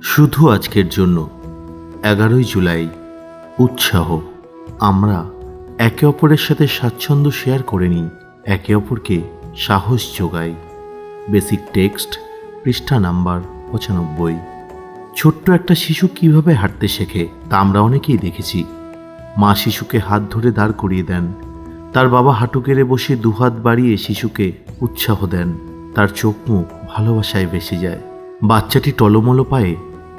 শুধু আজকের জন্য 11ই জুলাই। উৎসাহ। আমরা একে অপরের সাথে স্বাচ্ছন্দ্য শেয়ার করে নিই, একে অপরকে সাহস যোগাই। বেসিক টেক্সট, পৃষ্ঠা নাম্বার 95। ছোট্ট একটা শিশু কিভাবে হাঁটতে শেখে তা আমরা অনেকেই দেখেছি। মা শিশুকে হাত ধরে দাঁড় করিয়ে দেন, তার বাবা হাঁটু গেড়ে বসে দুহাত বাড়িয়ে শিশুকে উৎসাহ দেন। তার চোখ মুখ ভালোবাসায় ভেসে যায়। বাচ্চাটি টলমলো পায়ে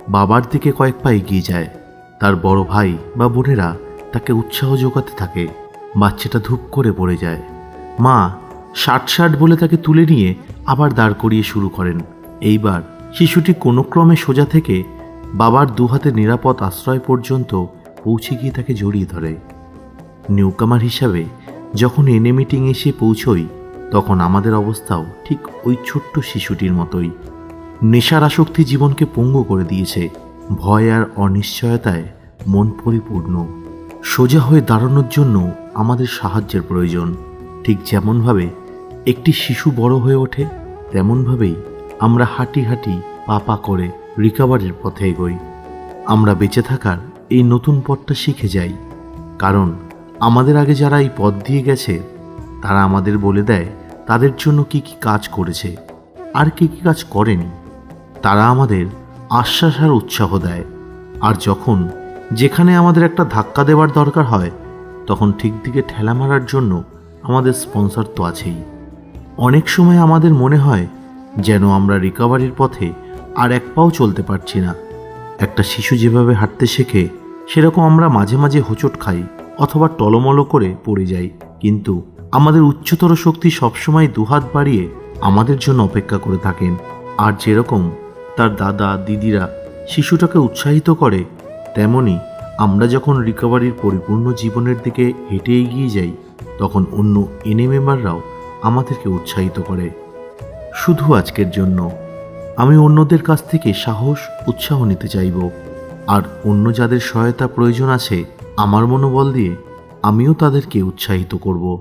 বাবার দিকে কয়েক পা এগিয়ে যায়। তার বড় ভাই বা বোনেরা তাকে উৎসাহ যোগাতে থাকে। বাচ্চাটা ধূপ করে পড়ে যায়। মা ষাট বলে তাকে তুলে নিয়ে আবার দাঁড় করিয়ে শুরু করেন। এইবার শিশুটি কোনো ক্রমে সোজা থেকে বাবার দুহাতে নিরাপদ আশ্রয় পর্যন্ত পৌঁছে গিয়ে তাকে জড়িয়ে ধরে। নিউকামার হিসাবে যখন এনএ মিটিং এসে পৌঁছই, তখন আমাদের অবস্থাও ঠিক ওই ছোট্ট শিশুটির মতোই। নেশার আসক্তি জীবনকে পঙ্গু করে দিয়েছে। ভয় আর অনিশ্চয়তায় মন পরিপূর্ণ। সোজা হয়ে দাঁড়ানোর জন্য আমাদের সাহায্যের প্রয়োজন। ঠিক যেমনভাবে একটি শিশু বড় হয়ে ওঠে, তেমনভাবেই আমরা হাঁটি হাঁটি পা পা করে রিকভারির পথে এগোই। আমরা বেঁচে থাকার এই নতুন পথটা শিখে যাই, কারণ আমাদের আগে যারা এই পথ দিয়ে গেছে তারা আমাদের বলে দেয় তাদের জন্য কি কি কাজ করেছে আর কি কি কাজ করেনি। তারা আমাদের আশ্বাস আর উৎসাহ দেয়। আর যখন যেখানে আমাদের একটা ধাক্কা দেওয়ার দরকার হয়, তখন ঠিক দিকে ঠেলা মারার জন্য আমাদের স্পন্সর তো আছেই। অনেক সময় আমাদের মনে হয় যেন আমরা রিকভারির পথে আর এক পাও চলতে পারছি না। একটা শিশু যেভাবে হাঁটতে শেখে, সেরকম আমরা মাঝে মাঝে হোঁচট খাই অথবা টলমলো করে পড়ে যাই। কিন্তু আমাদের উচ্চতর শক্তি সবসময় দুহাত বাড়িয়ে আমাদের জন্য অপেক্ষা করে থাকেন। আর যেরকম তার দাদা দিদিরা শিশুটাকে উৎসাহিত করে, তেমনি আমরা যখন রিকভারির পরিপূর্ণ জীবনের দিকে হেঁটে এগিয়ে যাই, তখন অন্য এনএ মেম্বাররাও আমাদেরকে উৎসাহিত করে। শুধু আজকের জন্য আমি অন্যদের কাছ থেকে সাহস উৎসাহ নিতে চাইব। আর অন্য যাদের সহায়তা প্রয়োজন আছে, আমার মনোবল দিয়ে আমিও তাদেরকে উৎসাহিত করব।